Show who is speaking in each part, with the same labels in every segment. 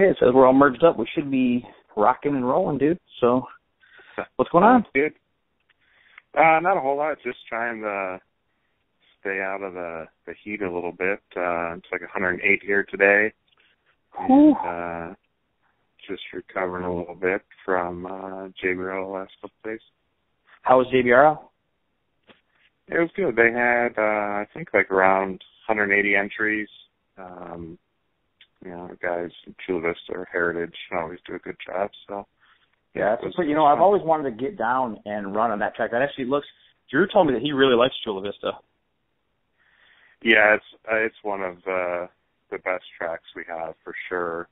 Speaker 1: Okay, it says we're all merged up. We should be rocking and rolling, dude. So, what's going on?
Speaker 2: Good. Not a whole lot. Just trying to stay out of the heat a little bit. It's like 108 here today. And, just recovering a little bit from JBR the last couple days.
Speaker 1: How was JBR?
Speaker 2: It was good. They had, I think, like around 180 entries. Guys in Chula Vista or Heritage always do a good job. So,
Speaker 1: yeah, I've always wanted to get down and run on that track. That actually looks. Drew told me that he really likes Chula Vista.
Speaker 2: Yeah, it's one of the best tracks we have for sure.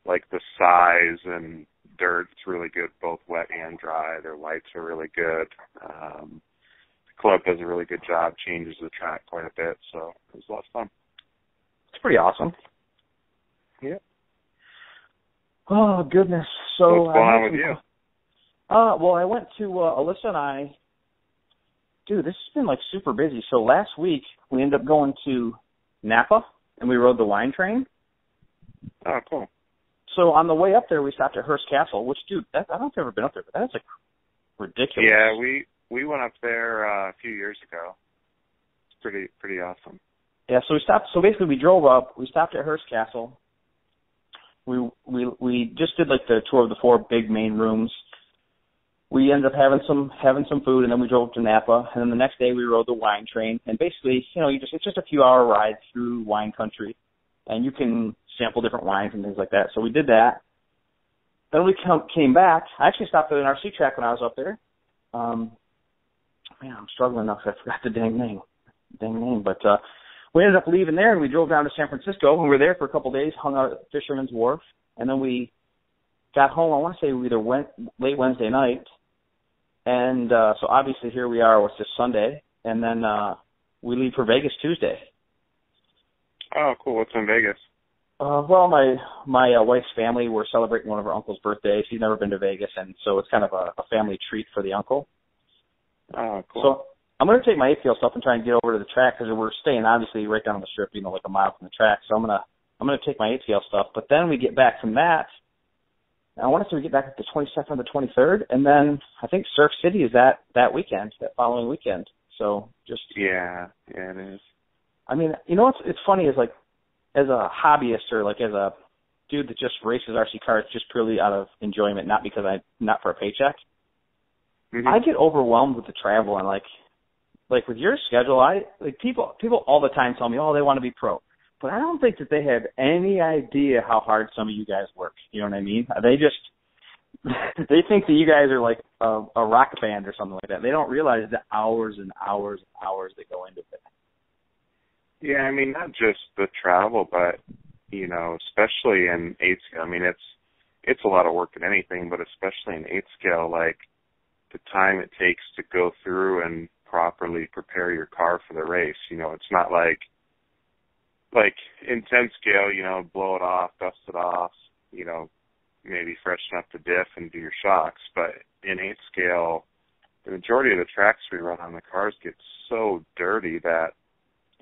Speaker 2: Like the size and dirt's really good, both wet and dry. Their lights are really good. The club does a really good job, changes the track quite a bit, so it was a lot of fun.
Speaker 1: It's pretty awesome.
Speaker 2: Yeah.
Speaker 1: Oh, goodness. So
Speaker 2: what's going on with you?
Speaker 1: Well, I went to Alyssa and I. Dude, this has been like super busy. So last week we ended up going to Napa and we rode the wine train.
Speaker 2: Oh, cool.
Speaker 1: So on the way up there, we stopped at Hearst Castle, which, dude, I don't know if you've ever been up there, but that's like ridiculous.
Speaker 2: Yeah, we went up there a few years ago. It's pretty awesome.
Speaker 1: Yeah, so we stopped. So basically, we drove up. We stopped at Hearst Castle. We just did like the tour of the 4 big main rooms. We ended up having some food, and then we drove up to Napa. And then the next day, we rode the wine train. And basically, it's just a few hour ride through wine country, and you can sample different wines and things like that. So we did that. Then we came back. I actually stopped at an RC track when I was up there. Man, I'm struggling enough. I forgot the dang name. But we ended up leaving there, and we drove down to San Francisco, and we were there for a couple of days, hung out at Fisherman's Wharf, and then we got home. I want to say we either went late Wednesday night, and so obviously here we are. It's just Sunday, and then we leave for Vegas Tuesday.
Speaker 2: Oh, cool. What's in Vegas?
Speaker 1: Well, my wife's family, we're celebrating one of her uncle's birthdays. He's never been to Vegas, and so it's kind of a family treat for the uncle.
Speaker 2: Oh, cool.
Speaker 1: So I'm going to take my APL stuff and try and get over to the track because we're staying obviously right down on the strip, like a mile from the track. So I'm going to take my APL stuff. But then we get back from that. I want to say we get back at the 22nd or the 23rd, and then I think Surf City is that weekend, that following weekend. So just
Speaker 2: yeah, it is.
Speaker 1: I mean, what's it's funny is like as a hobbyist or like as a dude that just races RC cars just purely out of enjoyment, not for a paycheck. Mm-hmm. I get overwhelmed with the travel and like with your schedule, people all the time tell me, oh, they want to be pro. But I don't think that they have any idea how hard some of you guys work. You know what I mean? They think that you guys are like a rock band or something like that. They don't realize the hours and hours and hours that go into it.
Speaker 2: Yeah, I mean, not just the travel, but, especially in 8-scale. I mean, it's a lot of work in anything, but especially in 8-scale, like the time it takes to go through and properly prepare your car for the race. It's not like in 10-scale, blow it off, dust it off, maybe freshen up the diff and do your shocks. But in 8-scale, the majority of the tracks we run on the cars get so dirty that,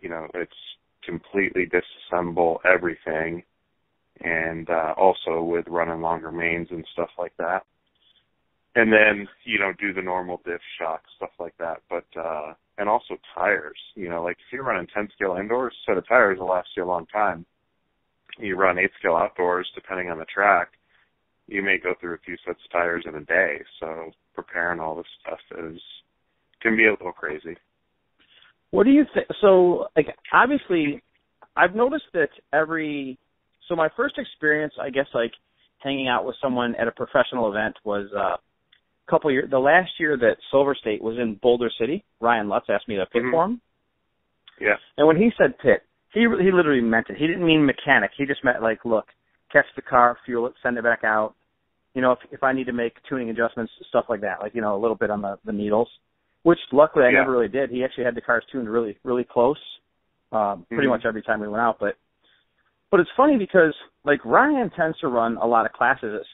Speaker 2: it's completely disassemble everything. And also with running longer mains and stuff like that. And then, do the normal diff shock, stuff like that. But, and also tires, like if you're running 10-scale indoors, a set of tires will last you a long time. You run 8-scale outdoors, depending on the track, you may go through a few sets of tires in a day. So preparing all this stuff can be a little crazy.
Speaker 1: What do you think? So, obviously, I've noticed that so my first experience, I guess, hanging out with someone at a professional event was the last year that Silver State was in Boulder City. Ryan Lutz asked me to pit for him.
Speaker 2: Yeah.
Speaker 1: And when he said pit, he literally meant it. He didn't mean mechanic. He just meant look, catch the car, fuel it, send it back out. If I need to make tuning adjustments, stuff like that, a little bit on the needles, which luckily I never really did. He actually had the cars tuned really, really close, pretty much every time we went out. But it's funny because Ryan tends to run a lot of classes.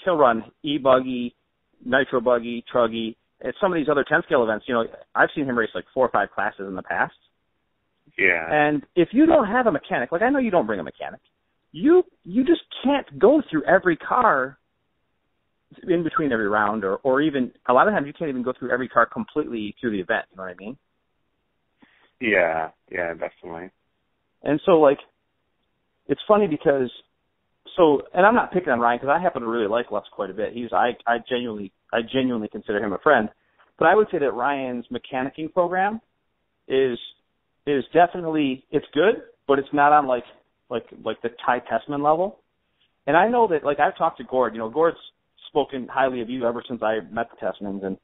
Speaker 1: He'll run e-buggy, nitro buggy, truggy. At some of these other 10-scale events, I've seen him race 4 or 5 classes in the past.
Speaker 2: Yeah.
Speaker 1: And if you don't have a mechanic, I know you don't bring a mechanic, you just can't go through every car in between every round, or even a lot of times you can't even go through every car completely through the event. You know what I mean?
Speaker 2: Yeah, definitely.
Speaker 1: And so, like, it's funny because, and I'm not picking on Ryan because I happen to really like Les quite a bit. I genuinely consider him a friend. But I would say that Ryan's mechanicking program is definitely, it's good, but it's not on like the Ty Tessman level. And I know that, like, I've talked to Gord. Gord's spoken highly of you ever since I met the Tessmans, and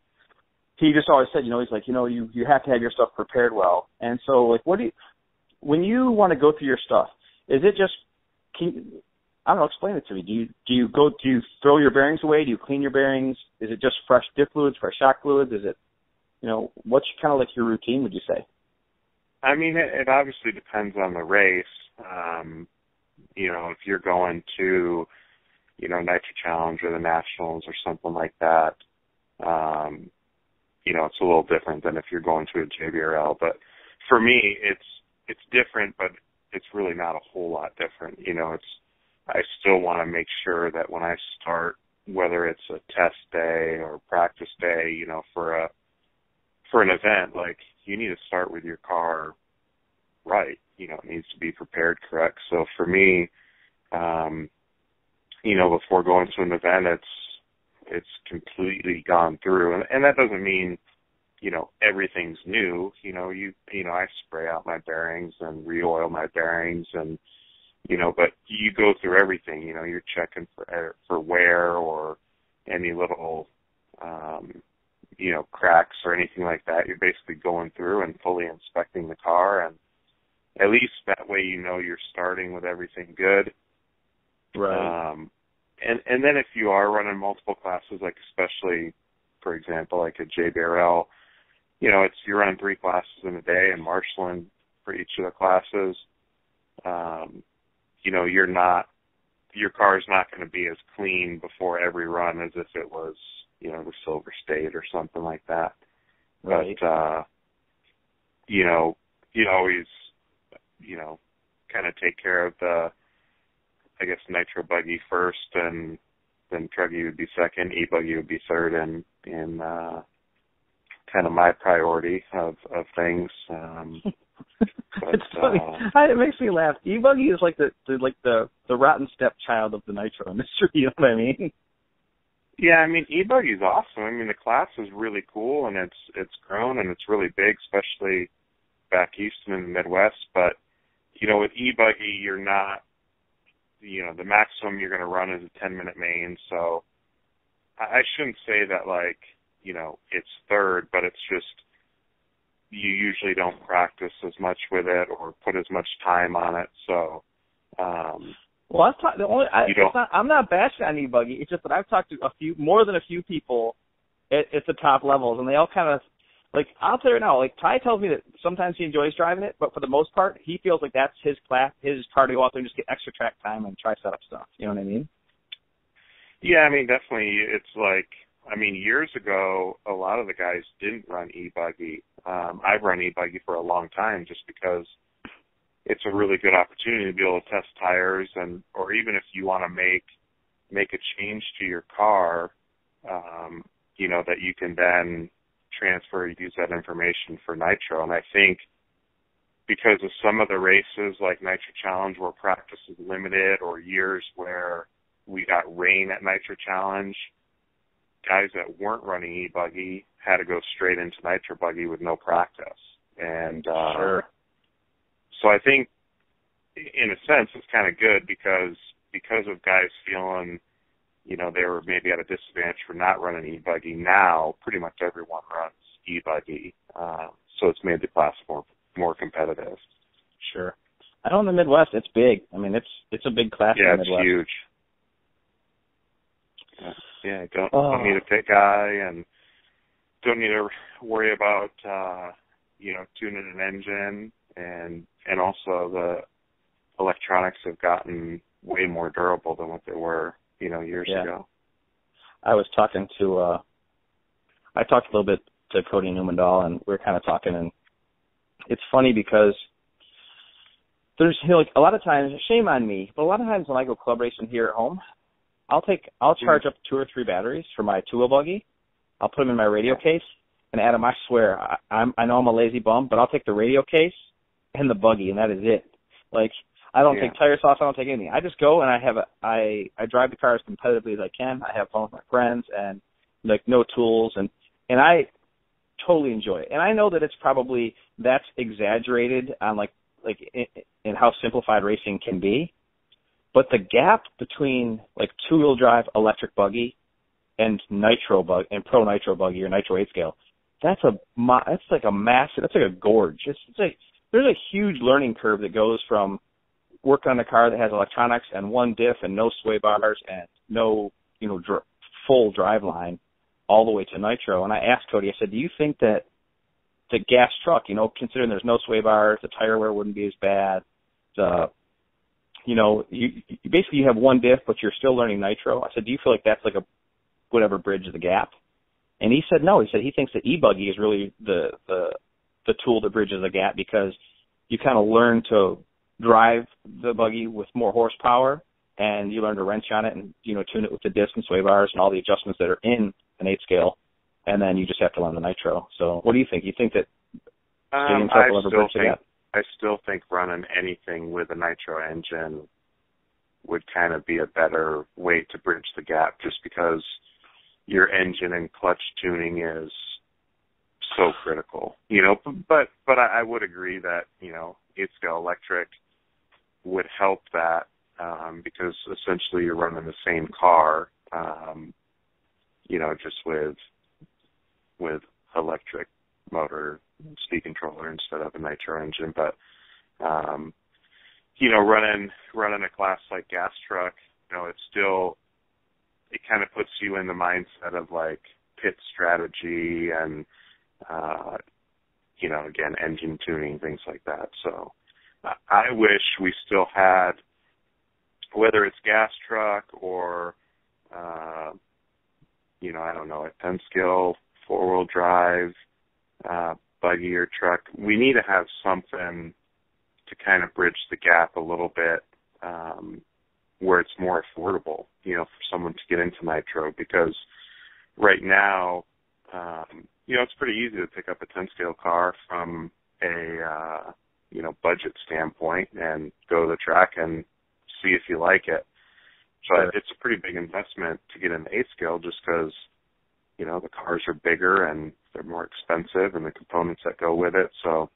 Speaker 1: he just always said, he's like, you have to have your stuff prepared well. And so, like, when you want to go through your stuff, is it just, I don't know, explain it to me. Do you throw your bearings away? Do you clean your bearings? Is it just fresh diff fluids, fresh shock fluids? Is it, what's kind of like your routine, would you say?
Speaker 2: I mean, it obviously depends on the race. If you're going to, Nitro Challenge or the Nationals or something like that, it's a little different than if you're going to a JBRL. But for me, it's different, but it's really not a whole lot different. I still want to make sure that when I start, whether it's a test day or practice day, for an event, like, you need to start with your car right. It needs to be prepared correct. So for me, before going to an event, it's completely gone through, and that doesn't mean everything's new. I spray out my bearings and re-oil my bearings, and but you go through everything. You're checking for wear or any little cracks or anything like that. You're basically going through and fully inspecting the car, and at least that way you're starting with everything good.
Speaker 1: Right.
Speaker 2: And then if you are running multiple classes, like especially, for example, like a JBRL, you're running 3 classes in a day and marshaling for each of the classes. Your car's not going to be as clean before every run as if it was, the Silver State or something like that.
Speaker 1: Right.
Speaker 2: But, you always, kind of take care of the, I guess, nitro buggy first, and then truggy would be second, e-buggy would be third, and kind of my priority of things. But,
Speaker 1: it's funny. It makes me laugh. E-buggy is like the rotten stepchild of the nitro industry. You know what I mean?
Speaker 2: Yeah, I mean, e-buggy's awesome. I mean, the class is really cool, and it's grown, and it's really big, especially back east and in the Midwest. But, with e-buggy, you're not, the maximum you're going to run is a 10-minute main. So I shouldn't say that, like, it's third, but it's just you usually don't practice as much with it or put as much time on it. So,
Speaker 1: well, I'm not bashing on e-buggy. It's just that I've talked to more than a few people at the top levels, and they all kind of, like, I'll tell you now, like, Ty tells me that sometimes he enjoys driving it, but for the most part, he feels like that's his class, his car to go out there and just get extra track time and try setup stuff. You know what I mean?
Speaker 2: Yeah, I mean, definitely. It's like, I mean, years ago, a lot of the guys didn't run e-buggy. I've run e-buggy for a long time just because it's a really good opportunity to be able to test tires, or even if you want to make a change to your car, that you can then transfer, use that information for nitro. And I think because of some of the races like Nitro Challenge where practice is limited, or years where we got rain at Nitro Challenge, guys that weren't running e-buggy had to go straight into nitro buggy with no practice. And
Speaker 1: sure.
Speaker 2: So I think in a sense it's kind of good because of guys feeling, they were maybe at a disadvantage for not running e-buggy. Now pretty much everyone runs e-buggy. So it's made the class more competitive.
Speaker 1: Sure. I know in the Midwest it's big. I mean, it's a big class in the Midwest.
Speaker 2: Yeah, it's huge. Yeah, don't need a pit guy, and don't need to worry about tuning an engine, and also the electronics have gotten way more durable than what they were years ago.
Speaker 1: I was talking to I talked a little bit to Cody Newmandahl, and we were kind of talking, and it's funny because there's, you know, like a lot of times, shame on me, but a lot of times when I go club racing here at home, I'll charge up 2 or 3 batteries for my two-wheel buggy. I'll put them in my radio case, and Adam, I swear, I know I'm a lazy bum, but I'll take the radio case and the buggy, and that is it. Like, I don't take tire sauce, I don't take anything. I just go and I drive the car as competitively as I can. I have fun with my friends and like no tools, and I totally enjoy it. And I know that it's probably that's exaggerated on like in how simplified racing can be. But the gap between like two-wheel drive electric buggy and nitro bug and pro nitro buggy or nitro 8 scale, that's like a massive, that's like a gorge. It's like there's a huge learning curve that goes from working on a car that has electronics and one diff and no sway bars and no, you know, full drive line all the way to nitro. And I asked Cody, I said, do you think that the gas truck, you know, considering there's no sway bars, the tire wear wouldn't be as bad, you know, you basically you have one diff, but you're still learning nitro. I said, do you feel like that's like a whatever bridges the gap? And he said no. He said he thinks the e-buggy is really the tool that bridges the gap because you kind of learn to drive the buggy with more horsepower and you learn to wrench on it and, you know, tune it with the disc and sway bars and all the adjustments that are in an 8 scale. And then you just have to learn the nitro. So what do you think? You think that stadium truck will ever bridge the gap?
Speaker 2: I still think running anything with a nitro engine would kind of be a better way to bridge the gap just because your engine and clutch tuning is so critical, you know, but I would agree that, you know, 8-scale electric would help that because essentially you're running the same car, you know, just with electric motor speed controller instead of a nitro engine. But, you know, running a class like gas truck, you know, it kind of puts you in the mindset of like pit strategy and, you know, again, engine tuning, things like that. So I wish we still had, whether it's gas truck or, you know, I don't know, a 10-scale 4-wheel drive, buggy or truck, we need to have something to kind of bridge the gap a little bit, where it's more affordable, you know, for someone to get into nitro, because right now, you know, it's pretty easy to pick up a 10-scale car from a, you know, budget standpoint and go to the track and see if you like it. But it's a pretty big investment to get an 8-scale just because, you know, the cars are bigger and they're more expensive and the components that go with it. So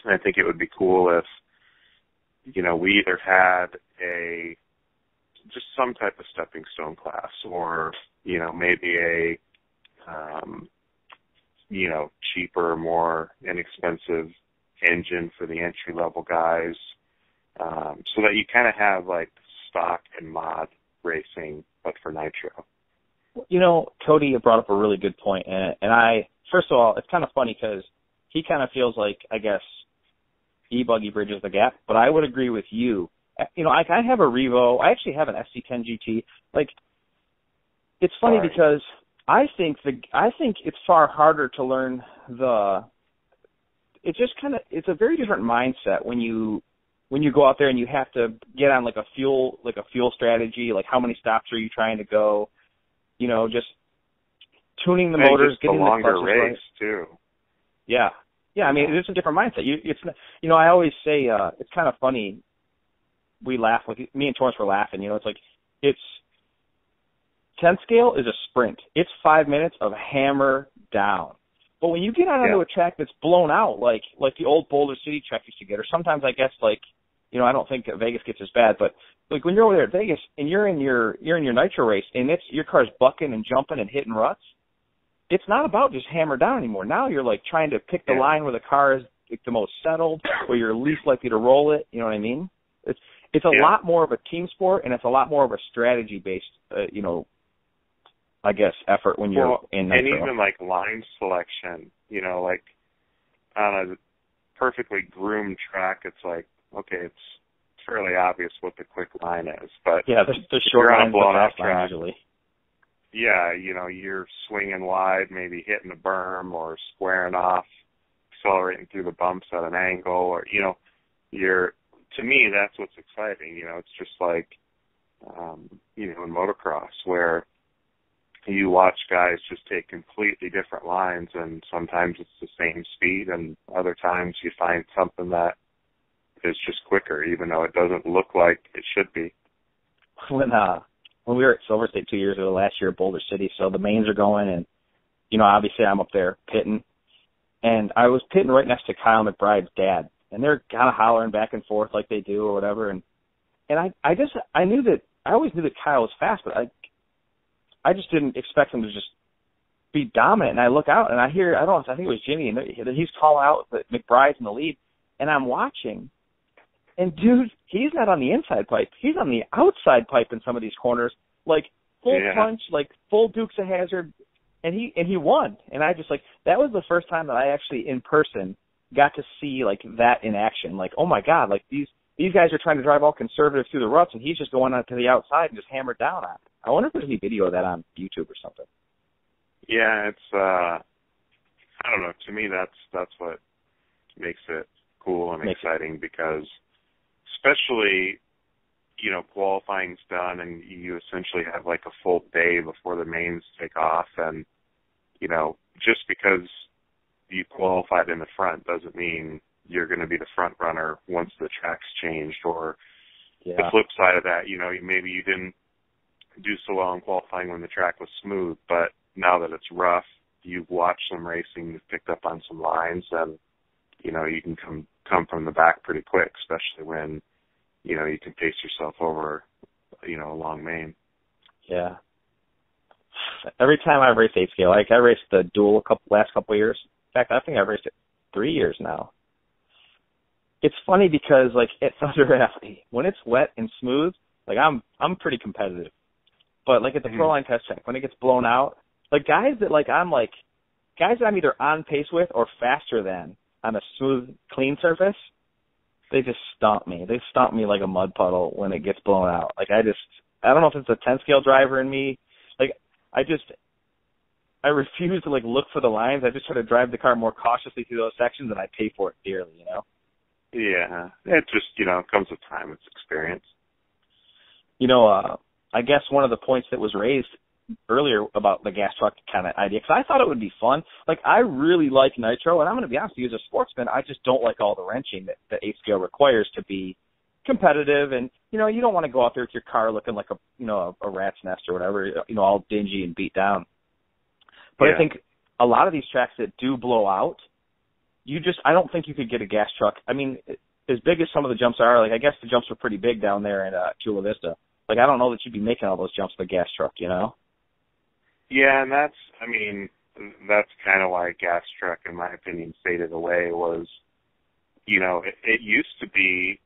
Speaker 2: I think it would be cool if, you know, we either had just some type of stepping stone class or, you know, maybe a, you know, cheaper, more inexpensive engine for the entry-level guys, so that you kind of have like stock and mod racing, but for nitro.
Speaker 1: You know, Cody brought up a really good point, and I, first of all, it's kind of funny because he kind of feels like, I guess, e-buggy bridges the gap, but I would agree with you. You know, I have a Revo. I actually have an SC10 GT. Like, it's funny because I think it's far harder to learn it's a very different mindset when you go out there and you have to get on like a fuel strategy, like how many stops are you trying to go, you know, just tuning the motors, getting the clutches
Speaker 2: longer race
Speaker 1: right.
Speaker 2: too.
Speaker 1: Yeah. I mean, it's a different mindset. You know, I always say it's kind of funny. We laugh, like me and Torrance were laughing. You know, it's like 10 scale is a sprint. It's 5 minutes of hammer down. But when you get out onto a track that's blown out, like the old Boulder City track used to get, or sometimes I guess like, you know, I don't think Vegas gets as bad, but like when you're over there at Vegas and you're in your nitro race and your car's bucking and jumping and hitting ruts, it's not about just hammer down anymore. Now you're like trying to pick the line where the car is like the most settled, where you're least likely to roll it. You know what I mean? It's a lot more of a team sport, and it's a lot more of a strategy based, you know, I guess, effort when you're in nitro.
Speaker 2: And even like line selection, you know, like on a perfectly groomed track, it's like, okay, it's fairly obvious what the quick line is, but
Speaker 1: the short line, the fast line
Speaker 2: track,
Speaker 1: usually.
Speaker 2: Yeah, you know, you're swinging wide, maybe hitting a berm or squaring off, accelerating through the bumps at an angle, or, you know, you're to me, that's what's exciting. It's just like, in motocross where you watch guys just take completely different lines, and sometimes it's the same speed, and other times you find something that is just quicker, even though it doesn't look like it should be.
Speaker 1: When we were at Silver State 2 years ago, last year at Boulder City, so the mains are going, and, obviously I'm up there pitting, and I was pitting right next to Kyle McBride's dad, and they're kind of hollering back and forth like they do or whatever, and I always knew that Kyle was fast, but I just didn't expect him to just be dominant. And I look out and I hear, I think it was Jimmy, and he's calling out that McBride's in the lead, and I'm watching, and dude, he's not on the inside pipe. He's on the outside pipe in some of these corners, like full punch, like full Dukes of Hazzard, and he won. And I just that was the first time that I actually in person got to see like that in action. Like, oh my God, like these guys are trying to drive all conservative through the ruts, and he's just going out to the outside and just hammered down on it. I wonder if there's any video of that on YouTube or something.
Speaker 2: Yeah, it's I don't know. To me, that's what makes it cool and exciting, because especially, qualifying's done and you essentially have like a full day before the mains take off, and just because you qualified in the front doesn't mean you're going to be the front runner once the track's changed. Or the flip side of that, maybe you didn't do so well in qualifying when the track was smooth, but now that it's rough, you've watched some racing, you've picked up on some lines, and you can come from the back pretty quick, especially when you can pace yourself over a long main.
Speaker 1: Yeah. Every time I race 8 scale, like I raced the dual last couple of years. In fact, I think I've raced it 3 years now. It's funny because like at Thunder Alley, when it's wet and smooth, like I'm pretty competitive. But like at the Pro Line test track, when it gets blown out, like guys that I'm either on pace with or faster than on a smooth, clean surface, they just stomp me. They stomp me like a mud puddle when it gets blown out. Like I don't know if it's a 10 scale driver in me. Like I refuse to like look for the lines. I just try to drive the car more cautiously through those sections, and I pay for it dearly,
Speaker 2: Yeah, it just, comes with time. It's experience.
Speaker 1: I guess one of the points that was raised earlier about the gas truck kind of idea, because I thought it would be fun. Like, I really like nitro, and I'm going to be honest with you, as a sportsman, I just don't like all the wrenching that the 8 scale requires to be competitive. And, you don't want to go out there with your car looking like a rat's nest or whatever, all dingy and beat down. But I think a lot of these tracks that do blow out, I don't think you could get a gas truck. I mean, as big as some of the jumps are, like, I guess the jumps are pretty big down there in Chula Vista. Like, I don't know that you'd be making all those jumps with a gas truck, Yeah,
Speaker 2: and that's kind of why gas truck, in my opinion, faded away was, it used to be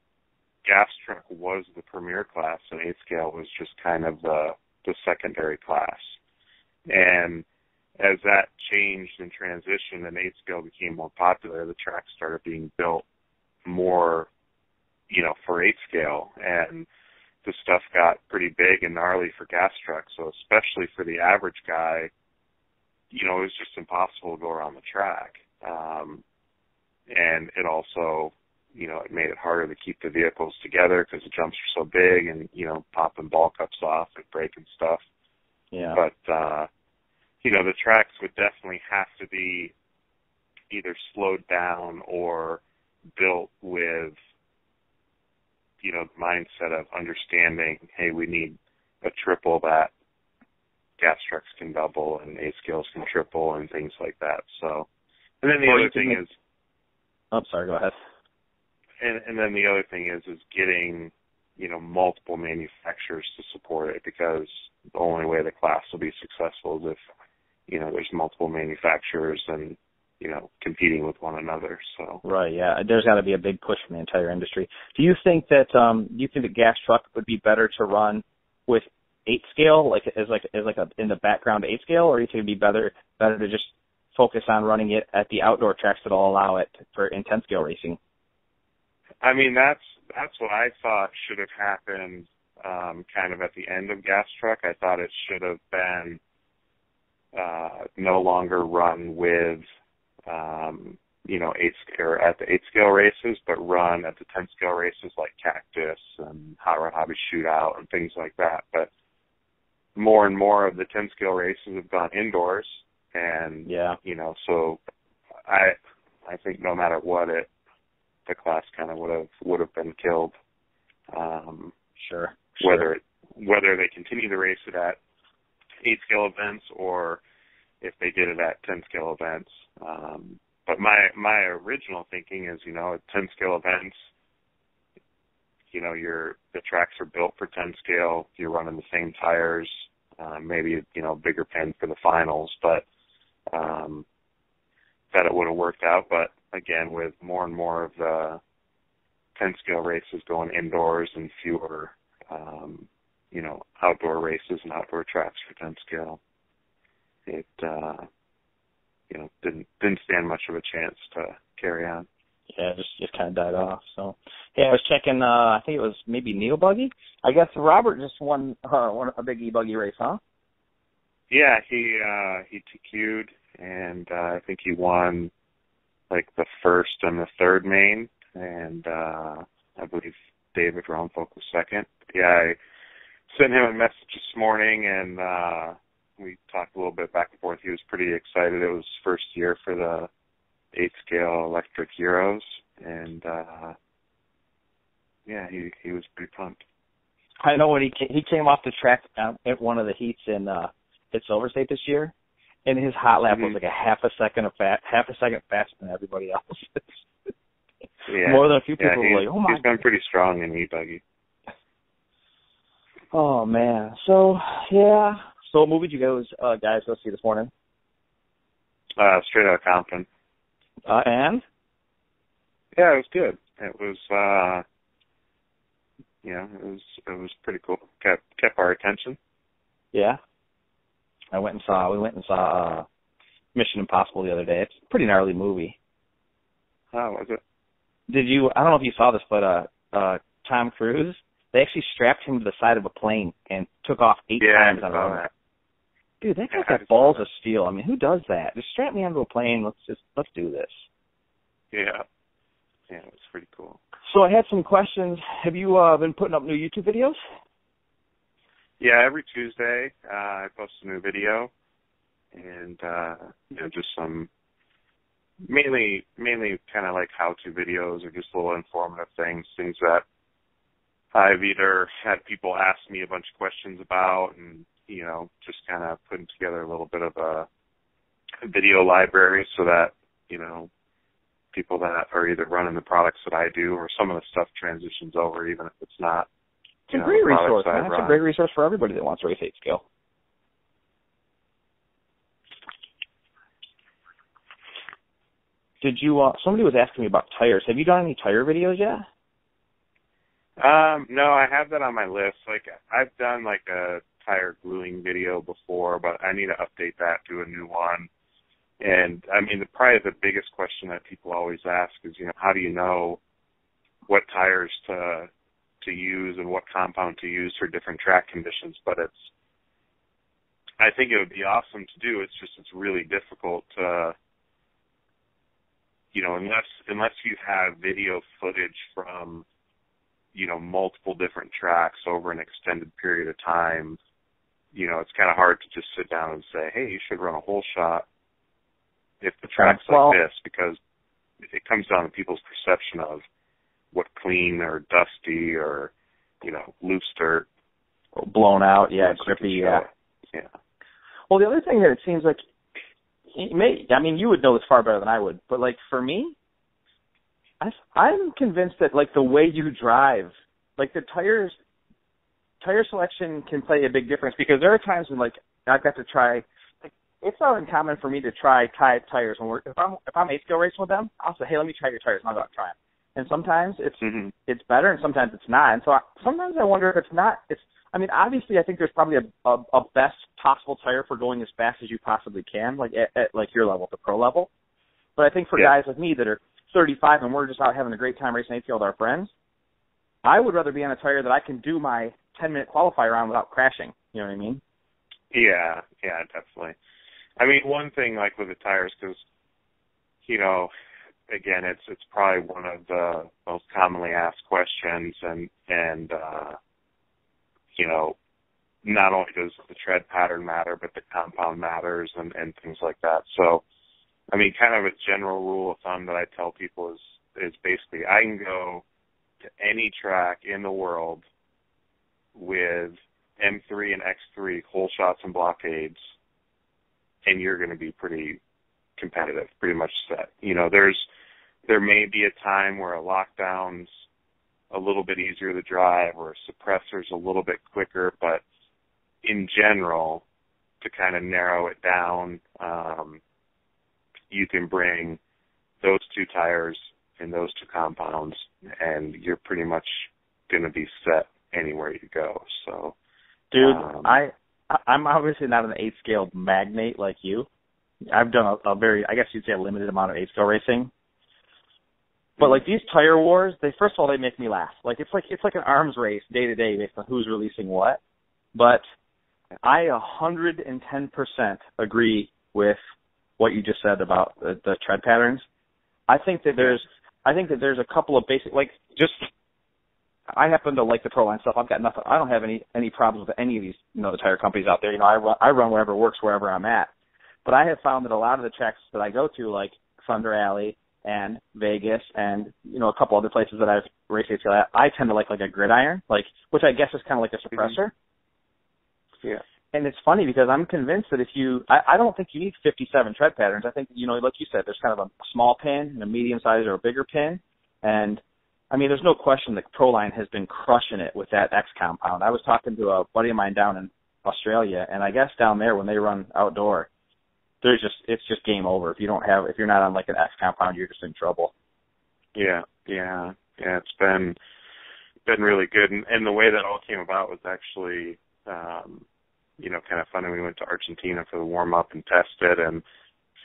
Speaker 2: gas truck was the premier class, and 8 scale was just kind of the secondary class. And as that changed and transitioned and 8 scale became more popular, the tracks started being built more, for 8 scale, and the stuff got pretty big and gnarly for gas trucks. So especially for the average guy, it was just impossible to go around the track. And it also, it made it harder to keep the vehicles together because the jumps are so big and, popping ball cups off and breaking stuff.
Speaker 1: Yeah.
Speaker 2: But, the tracks would definitely have to be either slowed down or built with, the mindset of understanding, hey, we need a triple that gas trucks can double and 8 scales can triple and things like that. So, and then the other thing is...
Speaker 1: I'm sorry, go ahead.
Speaker 2: And then the other thing is getting, multiple manufacturers to support it, because the only way the class will be successful is if, there's multiple manufacturers and, competing with one another. So
Speaker 1: right, yeah, there's got to be a big push from the entire industry. Do you think that gas truck would be better to run with 8 scale, as in the background 8 scale, or do you think it'd be better to just focus on running it at the outdoor tracks that'll allow it for in 10 scale racing?
Speaker 2: I mean, that's what I thought should have happened kind of at the end of gas truck. I thought it should have been no longer run with at the 8-scale races, but run at the 10-scale races like Cactus and Hot Rod Hobby Shootout and things like that. But more and more of the 10-scale races have gone indoors, and so I think no matter what, the class kind of would have been killed.
Speaker 1: Sure.
Speaker 2: Whether they continue to race it at 8-scale events or if they did it at 10-scale events. But my original thinking is, at 10-scale events, the tracks are built for 10-scale. You're running the same tires, maybe bigger pin for the finals, but that it would have worked out. But again, with more and more of the 10-scale races going indoors and fewer, outdoor races and outdoor tracks for 10-scale, it didn't stand much of a chance to carry on.
Speaker 1: Yeah, just kind of died off. So, hey, I was checking. I think it was maybe Neo Buggy. I guess Robert just won a big e-buggy race, huh?
Speaker 2: Yeah, he TQ'd, and I think he won like the first and the third main, and I believe David Romfolk was second. Yeah, I sent him a message this morning, and we talked a little bit back and forth. He was pretty excited. It was his first year for the 8-scale electric Euros, and he was pretty pumped.
Speaker 1: I know when he came off the track at one of the heats at Silver State this year, and his hot lap was like a half a second faster than everybody else. More than a few people were like, "Oh my!"
Speaker 2: He's been pretty strong in e-buggy.
Speaker 1: Oh man! So yeah. So what movie did you guys go see this morning?
Speaker 2: Straight Outta Compton.
Speaker 1: And?
Speaker 2: Yeah, it was good. It was, it was pretty cool. Kept our attention.
Speaker 1: Yeah. We went and saw Mission Impossible the other day. It's a pretty gnarly movie.
Speaker 2: Oh, was it?
Speaker 1: I don't know if you saw this, but Tom Cruise, they actually strapped him to the side of a plane and took off 8 times on a run. Dude, that guy's got balls of steel. I mean, who does that? Just strap me onto a plane. Let's do this.
Speaker 2: Yeah. Yeah, it was pretty cool.
Speaker 1: So I had some questions. Have you been putting up new YouTube videos?
Speaker 2: Yeah, every Tuesday I post a new video, and just some mainly kind of like how-to videos or just little informative things that I've either had people ask me a bunch of questions about, and just kind of putting together a little bit of a video library so that, people that are either running the products that I do or some of the stuff transitions over, even if it's not.
Speaker 1: It's a great resource, man. It's a great resource for everybody that wants to race 8-scale. Did you, somebody was asking me about tires. Have you done any tire videos yet?
Speaker 2: No, I have that on my list. Like, I've done like a tire gluing video before, but I need to update that to a new one. And I mean, probably the biggest question that people always ask is, how do you know what tires to use and what compound to use for different track conditions? But I think it would be awesome to do. It's really difficult to, unless you have video footage from, multiple different tracks over an extended period of time, it's kind of hard to just sit down and say, hey, you should run a whole shot if the track's like this, because it comes down to people's perception of what clean or dusty or, loose dirt.
Speaker 1: Or blown out, grippy, yeah. Well, the other thing that it seems like, you would know this far better than I would, but like for me, I'm convinced that like the way you drive, like the tire selection can play a big difference, because there are times when like I've got to try, like it's not uncommon for me to try tires when if I'm 8-scale racing with them, I'll say, hey, let me try your tires, and I'll go out and try them. And sometimes it's better, and sometimes it's not. And so sometimes I wonder if obviously I think there's probably a best possible tire for going as fast as you possibly can, like at like your level, the pro level. But I think for guys like me that are 35 and we're just out having a great time racing 8-scale with our friends, I would rather be on a tire that I can do my 10-minute qualifier on without crashing. You know what I mean?
Speaker 2: Yeah, definitely. I mean, one thing like with the tires, because, again, it's probably one of the most commonly asked questions, and you know, not only does the tread pattern matter, but the compound matters and things like that. So, I mean, kind of a general rule of thumb that I tell people is basically I can go to any track in the world with M3 and X3 hole shots and blockades, and you're going to be pretty competitive, pretty much set. You know, there may be a time where a lockdown's a little bit easier to drive or a suppressor's a little bit quicker, but in general, to kind of narrow it down, you can bring those two tires and those two compounds, and you're pretty much going to be set anywhere you go. So,
Speaker 1: dude, I'm obviously not an 8-scale magnate like you. I've done a very, I guess you'd say, a limited amount of 8-scale racing. But like these tire wars, first of all, they make me laugh. Like it's like an arms race day to day based on who's releasing what. But I 110% agree with what you just said about the tread patterns. I think that there's a couple of basic, like, just, I happen to like the Proline stuff. I've got nothing. I don't have any problems with any of these, you know, the tire companies out there. You know, I run whatever works wherever I'm at. But I have found that a lot of the tracks that I go to, like Thunder Alley and Vegas and, you know, a couple other places that I've raced at, I tend to like a gridiron, like, which I guess is kind of like a suppressor.
Speaker 2: Yeah.
Speaker 1: And it's funny because I'm convinced that I don't think you need 57 tread patterns. I think, you know, like you said, there's kind of a small pin and a medium size or a bigger pin. And I mean, there's no question that Proline has been crushing it with that X compound. I was talking to a buddy of mine down in Australia, and I guess down there when they run outdoor, it's just game over. If you're not on like an X compound, you're just in trouble.
Speaker 2: Yeah. It's been really good, and the way that all came about was actually, you know, kind of funny. We went to Argentina for the warm up and tested, and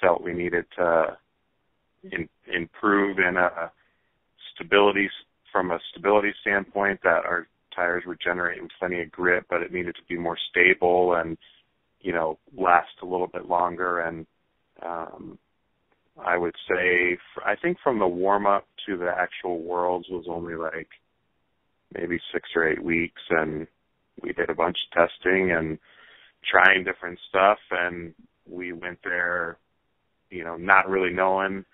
Speaker 2: felt we needed to improve in from a stability standpoint, that our tires were generating plenty of grip, but it needed to be more stable and, you know, last a little bit longer. And I would say, I think from the warm-up to the actual Worlds was only like maybe 6 or 8 weeks, and we did a bunch of testing and trying different stuff, and we went there, you know, not really knowing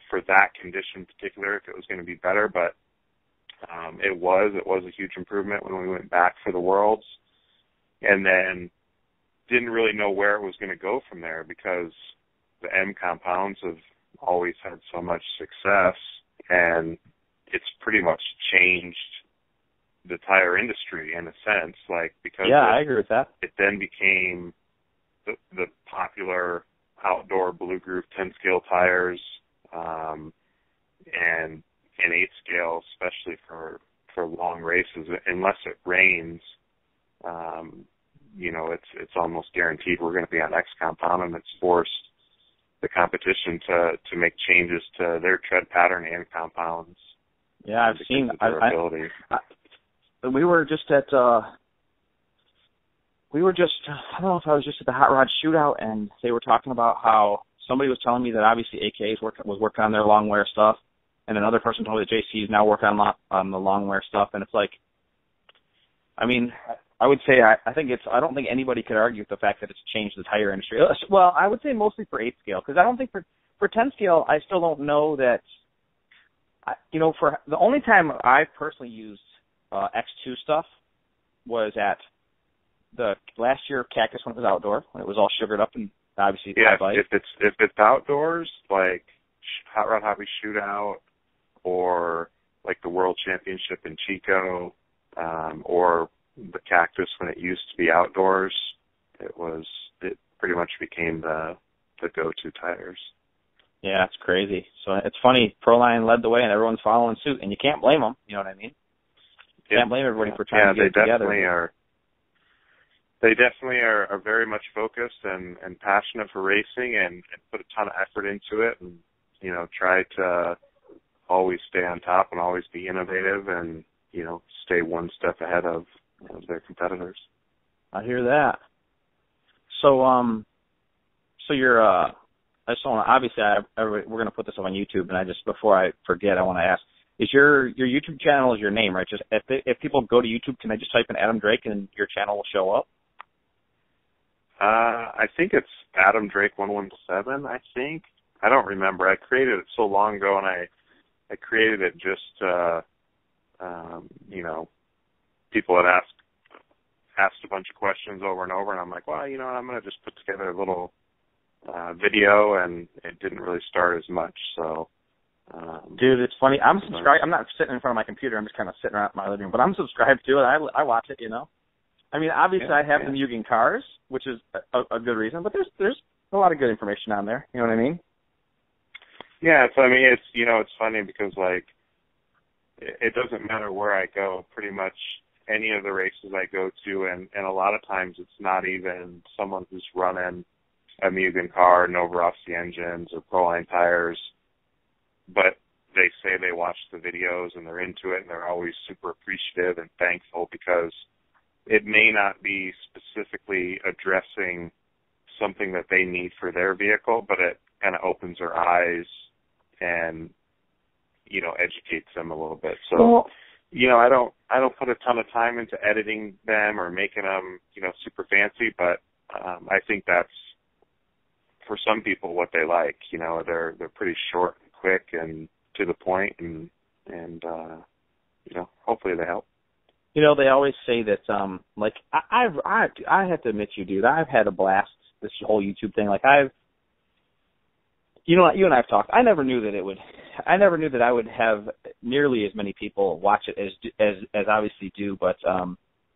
Speaker 2: for that condition in particular if it was going to be better, but it was a huge improvement when we went back for the Worlds, and then didn't really know where it was going to go from there because the M compounds have always had so much success, and it's pretty much changed the tire industry in a sense, like, because
Speaker 1: I agree with that.
Speaker 2: It then became the popular outdoor blue groove 10-scale tires, and 8-scale, especially for long races. Unless it rains, you know, it's almost guaranteed we're going to be on X compound, and it's forced the competition to make changes to their tread pattern and compounds.
Speaker 1: Yeah, I've seen. We were just I don't know if I was just at the Hot Rod Shootout, and they were talking about how somebody was telling me that obviously AK's was working on their long wear stuff, and another person told me that JC is now working on the long wear stuff, and it's like, I mean, I would say I don't think anybody could argue with the fact that it's changed the tire industry. Well, I would say mostly for 8-scale, because I don't think for 10-scale, I still don't know that, you know, for the only time I personally used X2 stuff was at the last year of Cactus when it was outdoor, when it was all sugared up and obviously high bike.
Speaker 2: If it's outdoors, like Hot Rod Hobby Shootout, or like the World Championship in Chico, or the Cactus when it used to be outdoors, it pretty much became the go-to tires.
Speaker 1: Yeah, it's crazy. So it's funny, Proline led the way and everyone's following suit, and you can't blame them, you know what I mean? You can't blame everybody for trying to get it together.
Speaker 2: They definitely are very much focused and passionate for racing, and put a ton of effort into it, and, you know, try to always stay on top and always be innovative, and, you know, stay one step ahead of their competitors.
Speaker 1: I hear that. So you're just want to, obviously, we're going to put this up on YouTube, and before I forget, I want to ask, is your YouTube channel is your name, right? Just if people go to YouTube, can I just type in Adam Drake and your channel will show up?
Speaker 2: I think it's Adam Drake 117. I think, I don't remember. I created it so long ago, and I created it just people had asked a bunch of questions over and over, and I'm like, well, I'm going to just put together a little video, and it didn't really start as much. So,
Speaker 1: dude, it's funny. I'm subscribed. I'm not sitting in front of my computer. I'm just kind of sitting around my living room, but I'm subscribed to it. I watch it. I mean, obviously, I have the Mugen cars, which is a good reason, but there's a lot of good information on there. You know what I mean?
Speaker 2: Yeah, it's funny because it doesn't matter where I go. Pretty much any of the races I go to, and a lot of times it's not even someone who's running a Mugen car and over-off-the engines or Proline tires, but they say they watch the videos and they're into it, and they're always super appreciative and thankful because it may not be specifically addressing something that they need for their vehicle, but it kind of opens their eyes and, educates them a little bit. So, I don't put a ton of time into editing them or making them, super fancy, but I think that's, for some people, what they like. They're pretty short and quick and to the point, and hopefully they help.
Speaker 1: They always say that, I have to admit dude, I've had a blast, this whole YouTube thing. You and I have talked. I never knew that I would have nearly as many people watch it as obviously do, but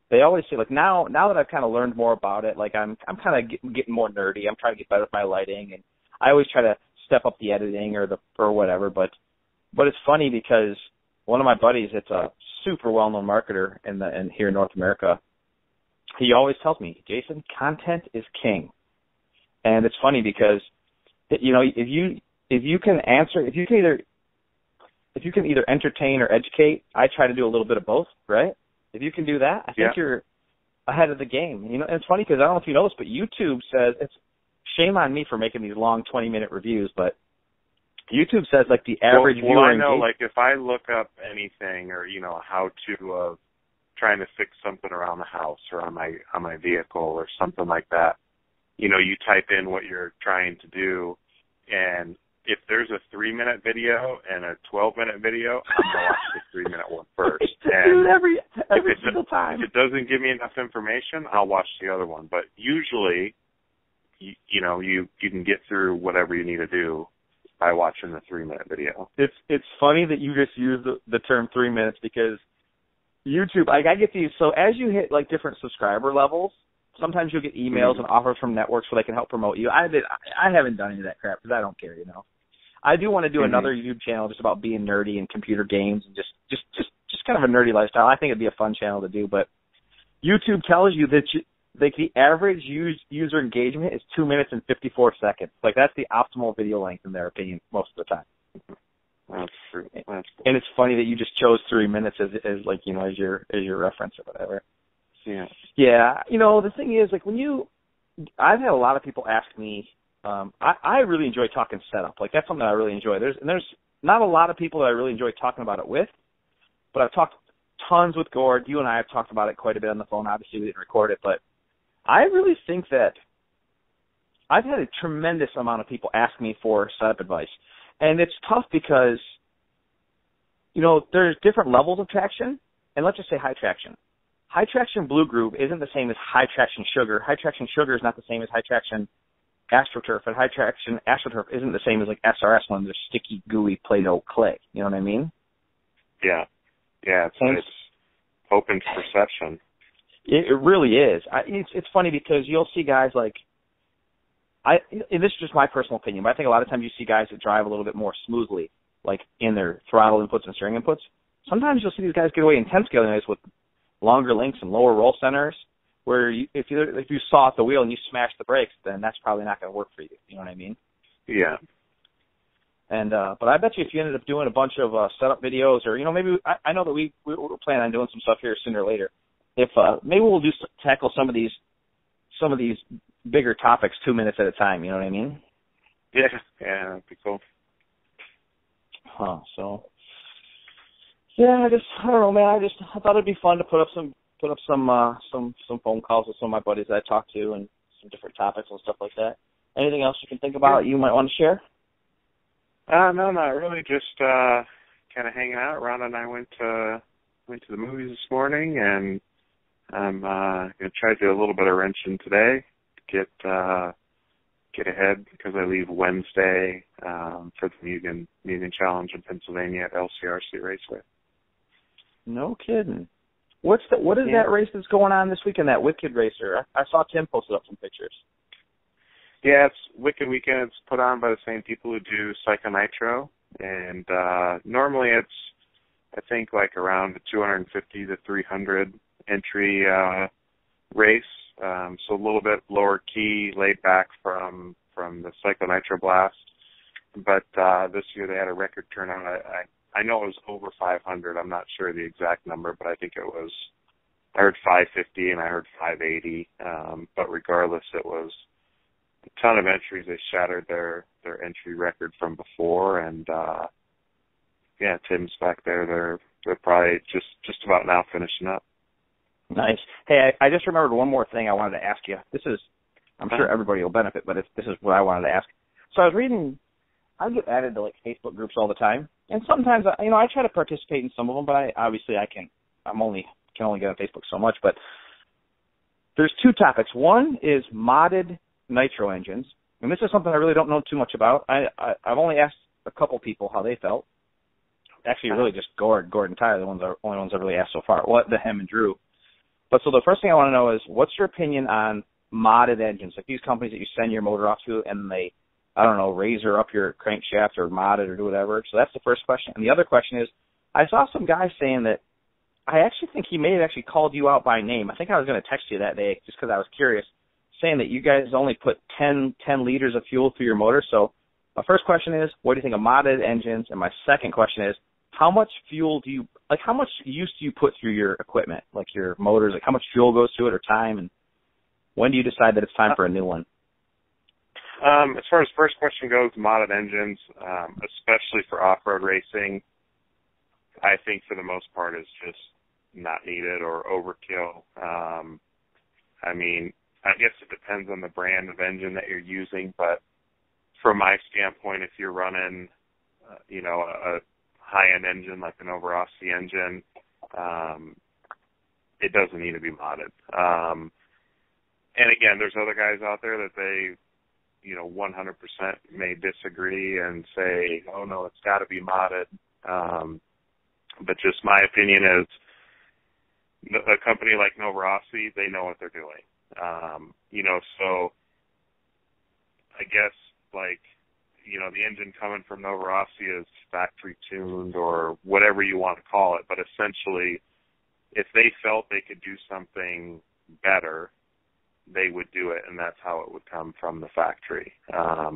Speaker 1: they always say, now that I've kind of learned more about it, I'm kind of getting more nerdy. I'm trying to get better with my lighting, and I always try to step up the editing or whatever, but it's funny because one of my buddies, it's a super well-known marketer in here in North America. He always tells me, Jason, content is king. And it's funny because, if you can either entertain or educate, I try to do a little bit of both, right? If you can do that, I think you're ahead of the game. And it's funny because I don't know if you know this, but YouTube says, it's shame on me for making these long 20-minute reviews, but YouTube says the average viewer.
Speaker 2: I know, if I look up anything or how to of trying to fix something around the house or on my vehicle or something like that, you type in what you're trying to do, and if there's a 3-minute video and a 12-minute video, I'm gonna watch the 3-minute one first. And
Speaker 1: every single time.
Speaker 2: If it doesn't give me enough information, I'll watch the other one. But usually, you can get through whatever you need to do by watching the 3-minute video.
Speaker 1: It's funny that you just use the term 3 minutes because YouTube, I get these, so as you hit different subscriber levels, sometimes you'll get emails and offers from networks where they can help promote you. I haven't done any of that crap because I don't care, I do want to do another YouTube channel just about being nerdy and computer games and just kind of a nerdy lifestyle. I think it'd be a fun channel to do, but YouTube tells you that the average user engagement is 2 minutes and 54 seconds. That's the optimal video length in their opinion most of the time.
Speaker 2: That's true. That's cool.
Speaker 1: And it's funny that you just chose 3 minutes as your reference or whatever.
Speaker 2: Yeah.
Speaker 1: Yeah. The thing is, I've had a lot of people ask me, I really enjoy talking setup. That's something I really enjoy. There's not a lot of people that I really enjoy talking about it with, but I've talked tons with Gord. You and I have talked about it quite a bit on the phone. Obviously, we didn't record it, but I really think that I've had a tremendous amount of people ask me for setup advice. And it's tough because, there's different levels of traction, and let's just say high traction. High traction Blue Groove isn't the same as high traction Sugar. High traction Sugar is not the same as high traction AstroTurf, and high traction AstroTurf isn't the same as SRS when there's sticky, gooey Play-Doh clay. You know what I mean?
Speaker 2: Yeah. Yeah, it's open to perception.
Speaker 1: It really is. It's funny because you'll see guys and this is just my personal opinion, but I think a lot of times you see guys that drive a little bit more smoothly, in their throttle inputs and steering inputs. Sometimes you'll see these guys get away in 10-scale units with longer links and lower roll centers, where if you saw at the wheel and you smash the brakes, then that's probably not going to work for you. You know what I mean?
Speaker 2: Yeah.
Speaker 1: And but I bet you if you ended up doing a bunch of setup videos, or maybe I know that we were planning on doing some stuff here sooner or later. If maybe we'll tackle some of these bigger topics 2 minutes at a time. You know what I mean?
Speaker 2: that'd be cool.
Speaker 1: Huh. So, yeah, I don't know, man. I thought it'd be fun to put up some phone calls with some of my buddies that I talk to and some different topics and stuff like that. Anything else you can think about you might want to share?
Speaker 2: No, not really. Just kind of hanging out. Rhonda and I went to the movies this morning, and I'm gonna try to do a little bit of wrenching today to get ahead because I leave Wednesday for the Mugen Challenge in Pennsylvania at LCRC Raceway.
Speaker 1: No kidding. What is that race that's going on this weekend? That Wicked Racer. I saw Tim posted up some pictures.
Speaker 2: Yeah, it's Wicked Weekend. It's put on by the same people who do Psycho Nitro, and normally it's, I think, like around a 250 to 300 entry race, so a little bit lower key, laid back from the Psycho Nitro Blast. But this year they had a record turnout. I know it was over 500. I'm not sure the exact number, but I think it was. I heard 550 and I heard 580. But regardless, it was a ton of entries. They shattered their entry record from before, and yeah, Tim's back there. They're probably just about now finishing up.
Speaker 1: Nice. Hey, I just remembered one more thing I wanted to ask you. I'm sure everybody will benefit, but this is what I wanted to ask. So I was reading. I get added to like Facebook groups all the time, and sometimes I try to participate in some of them, but I can only get on Facebook so much. But there's two topics. One is modded nitro engines, and this is something I really don't know too much about. I've only asked a couple people how they felt. Actually, really just Gord and Tyler, the only ones I've really asked so far. Him and Drew. But so the first thing I want to know is, what's your opinion on modded engines, like these companies that you send your motor off to and they, I don't know, razor up your crankshaft or mod it or do whatever. So that's the first question. And the other question is, I saw some guy saying that, I actually think he may have actually called you out by name. I think I was going to text you that day just because I was curious, saying that you guys only put 10 liters of fuel through your motor. So my first question is, what do you think of modded engines? And my second question is, how much fuel how much use do you put through your equipment, like your motors? Like how much fuel goes to it or time? And when do you decide that it's time for a new one?
Speaker 2: As far as first question goes, modded engines, especially for off-road racing, I think for the most part is just not needed or overkill. I mean, I guess it depends on the brand of engine that you're using, but from my standpoint, if you're running, a high-end engine like the Novorossi engine, it doesn't need to be modded. And again, there's other guys out there that they, 100% may disagree and say, oh no, it's got to be modded. But just my opinion is, a company like Novorossi, they know what they're doing. So I guess the engine coming from Novorossi is factory tuned or whatever you want to call it. But essentially, if they felt they could do something better, they would do it, and that's how it would come from the factory.
Speaker 1: I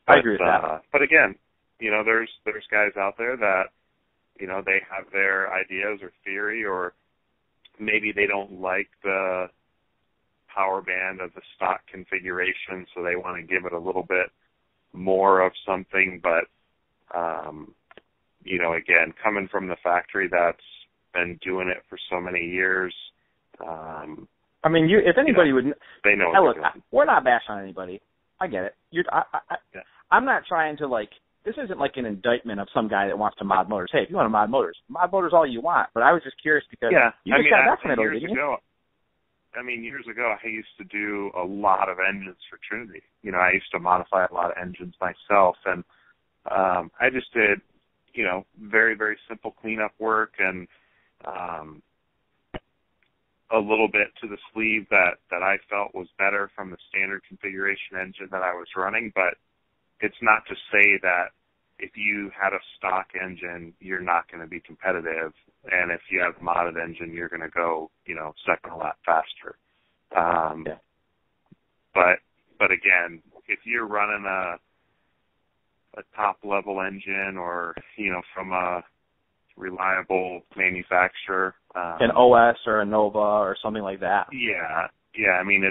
Speaker 1: agree with that.
Speaker 2: But again, there's guys out there that, they have their ideas or theory, or maybe they don't like the power band of the stock configuration, so they want to give it a little bit more of something. But, again, coming from the factory that's been doing it for so many years,
Speaker 1: I mean, if anybody would,
Speaker 2: they know.
Speaker 1: Look, we're not bashing on anybody. I get it. I'm not trying to this isn't like an indictment of some guy that wants to mod motors. Hey, if you want to mod motors all you want. But I was just curious because you just got back from Italy, didn't you?
Speaker 2: Years ago, I used to do a lot of engines for Trinity. I used to modify a lot of engines myself, and I just did, very, very simple cleanup work and a little bit to the sleeve that I felt was better from the standard configuration engine that I was running. But it's not to say that if you had a stock engine, you're not going to be competitive, and if you have a modded engine, you're going to go, second a lot faster. But again, if you're running a top level engine or from a reliable manufacturer,
Speaker 1: an OS or a Nova or something like that.
Speaker 2: Yeah. I mean,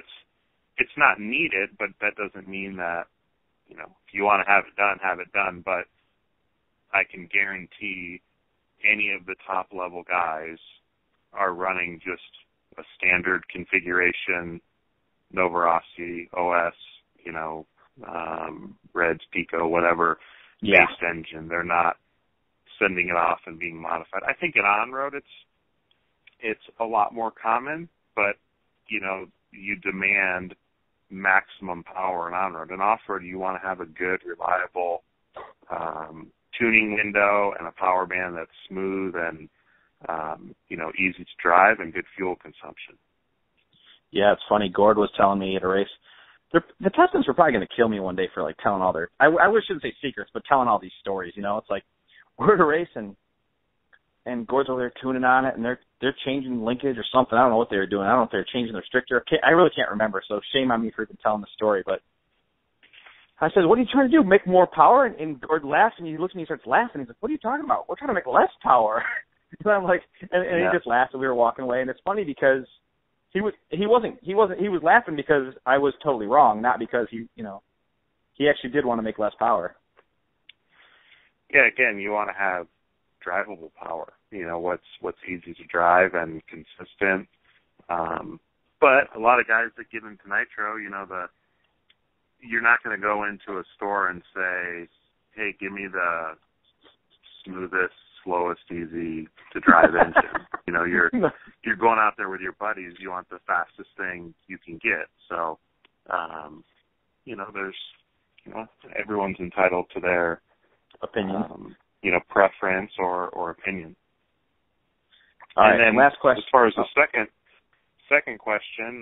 Speaker 2: it's not needed, but that doesn't mean that if you want to have it done. But I can guarantee any of the top level guys are running just a standard configuration, Novorossi, OS, Reds, Pico, whatever, based engine. They're not sending it off and being modified. I think in on-road it's a lot more common, but, you demand maximum power in on-road. In off-road, you want to have a good, reliable tuning window and a power band that's smooth and, easy to drive and good fuel consumption.
Speaker 1: Yeah, it's funny. Gord was telling me at a race, the Testants were probably going to kill me one day for telling all their, I shouldn't say secrets, but telling all these stories. It's like we're at a race and Gord's over there tuning on it, and they're changing linkage or something. I don't know what they were doing. I don't know if they were changing their stricter. I really can't remember. So shame on me for even telling the story. But I said, "What are you trying to do? Make more power?" And Gord laughs, and he looks at me, and starts laughing. He's like, "What are you talking about? We're trying to make less power." And I'm like, and he just laughed, and we were walking away. And it's funny because he was laughing because I was totally wrong, not because he actually did want to make less power.
Speaker 2: Yeah, again, you want to have drivable power. What's easy to drive and consistent. But a lot of guys that get into nitro, you're not going to go into a store and say, "Hey, give me the smoothest, slowest, easy to drive engine." You're going out there with your buddies. You want the fastest thing you can get. So, there's, everyone's entitled to their
Speaker 1: opinion,
Speaker 2: preference or opinion.
Speaker 1: All right, and then last question.
Speaker 2: As far as the second question,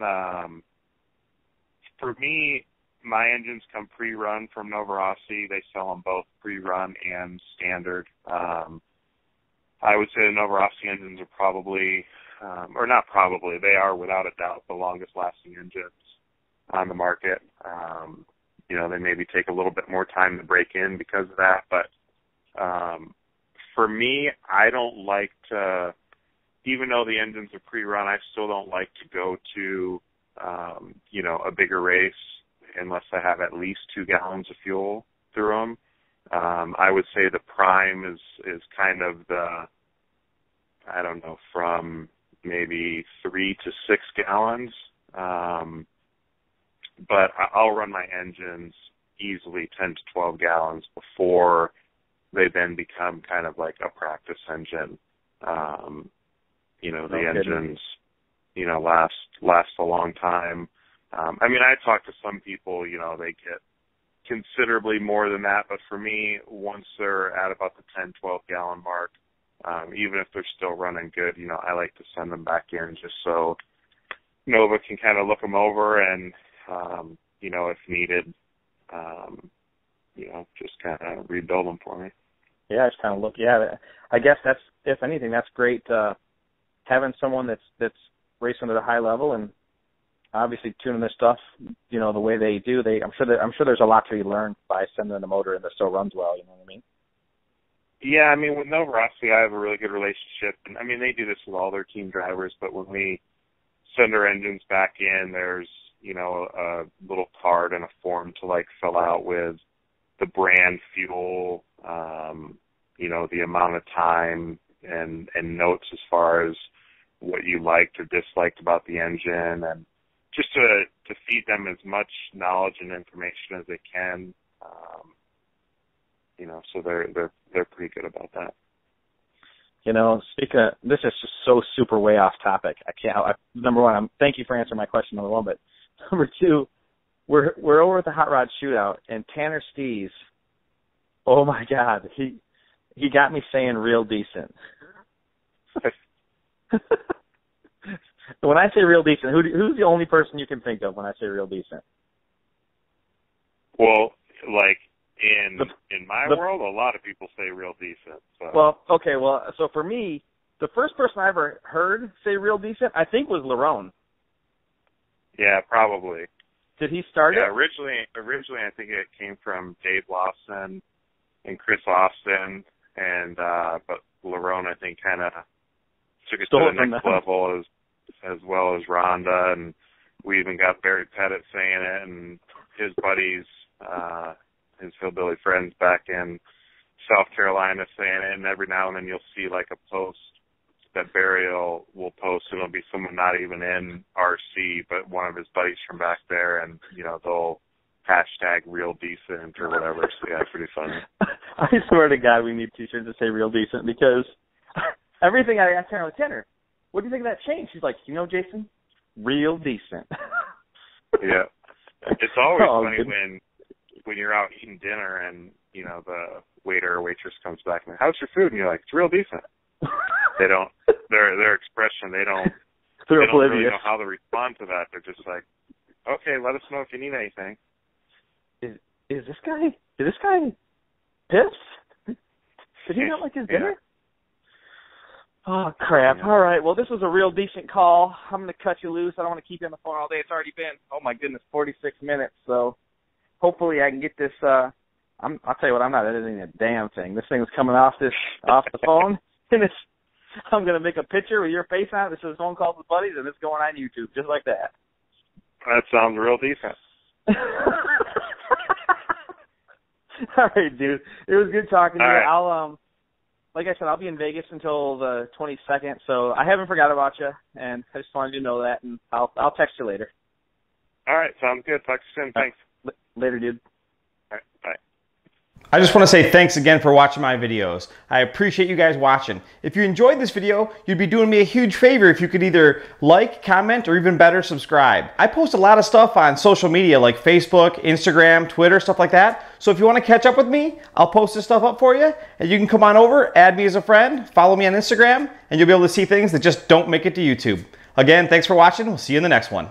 Speaker 2: for me, my engines come pre-run from Novorossi. They sell them both pre-run and standard. I would say the Novorossi engines are probably, or not probably, they are without a doubt the longest lasting engines on the market. They maybe take a little bit more time to break in because of that, but for me, I don't like to, even though the engines are pre-run, I still don't like to go to, a bigger race unless I have at least 2 gallons of fuel through them. I would say the prime is kind of the, I don't know, from maybe 3 to 6 gallons. But I'll run my engines easily 10 to 12 gallons before they then become kind of like a practice engine. The engines, last a long time. I talk to some people, they get considerably more than that, but for me, once they're at about the 10, 12 gallon mark, even if they're still running good, I like to send them back in just so Nova can kind of look them over and, if needed, just kind of rebuild them for me.
Speaker 1: Yeah, just kind of look. Yeah, I guess that's, if anything, that's great. Having someone that's racing at a high level and obviously tuning this stuff, the way they do. I'm sure there's a lot to be learned by sending the motor and that still runs well. You know what I mean?
Speaker 2: Yeah, with Novorossi, I have a really good relationship, and they do this with all their team drivers. But when we send our engines back in, there's a little card and a form to fill out with the brand, fuel, the amount of time, and notes as far as what you liked or disliked about the engine, and just to feed them as much knowledge and information as they can. So they're pretty good about that.
Speaker 1: Speaking of, this is just so super way off topic. Number one, thank you for answering my question, number one, but number two, we're over at the Hot Rod Shootout, and Tanner Stees, oh my God, he got me saying real decent. When I say real decent, who's the only person you can think of when I say real decent?
Speaker 2: Well, in my world, a lot of people say real decent. So.
Speaker 1: Well, okay, so for me, the first person I ever heard say real decent, I think, was Lerone.
Speaker 2: Yeah, probably.
Speaker 1: Did he start it?
Speaker 2: Yeah, originally I think it came from Dave Lawson and Chris Austin, and but Lerone, I think, kind of took it to the next level as well as Rhonda, and we even got Barry Pettit saying it, and his buddies, his hillbilly friends back in South Carolina saying it, and every now and then you'll see like a post that Burial will post, and it'll be someone not even in RC, but one of his buddies from back there, and, you know, they'll hashtag real decent or whatever. So, yeah, it's pretty funny.
Speaker 1: I swear to God we need t-shirts that say real decent, because everything I asked her, I was like, Tanner, what do you think of that change? She's like, you know, Jason, real decent.
Speaker 2: Yeah. It's always funny when you're out eating dinner and, you know, the waiter or waitress comes back and, how's your food? And you're like, it's real decent. They don't, their expression, they don't really know how to respond to that. They're just like, okay, let us know if you need anything.
Speaker 1: Is this guy pissed? Did he not like his dinner? Oh, crap. Yeah. All right, well, this was a real decent call. I'm going to cut you loose. I don't want to keep you on the phone all day. It's already been, oh my goodness, 46 minutes. So hopefully I can get this, I'll tell you what, I'm not editing a damn thing. This thing's coming off the phone, and I'm going to make a picture with your face on it. This is a phone call with buddies, and it's going on YouTube, just like that.
Speaker 2: That sounds real decent.
Speaker 1: All right, dude. It was good talking to you. Right. I'll, like I said, I'll be in Vegas until the 22nd, so I haven't forgot about you, and I just wanted you to know that, and I'll text you later.
Speaker 2: All right, sounds good. Talk to you soon. Thanks.
Speaker 1: Later, dude.
Speaker 2: All right, bye.
Speaker 3: I just want to say thanks again for watching my videos. I appreciate you guys watching. If you enjoyed this video, you'd be doing me a huge favor if you could either like, comment, or even better, subscribe. I post a lot of stuff on social media like Facebook, Instagram, Twitter, stuff like that. So if you want to catch up with me, I'll post this stuff up for you, and you can come on over, add me as a friend, follow me on Instagram, and you'll be able to see things that just don't make it to YouTube. Again, thanks for watching. We'll see you in the next one.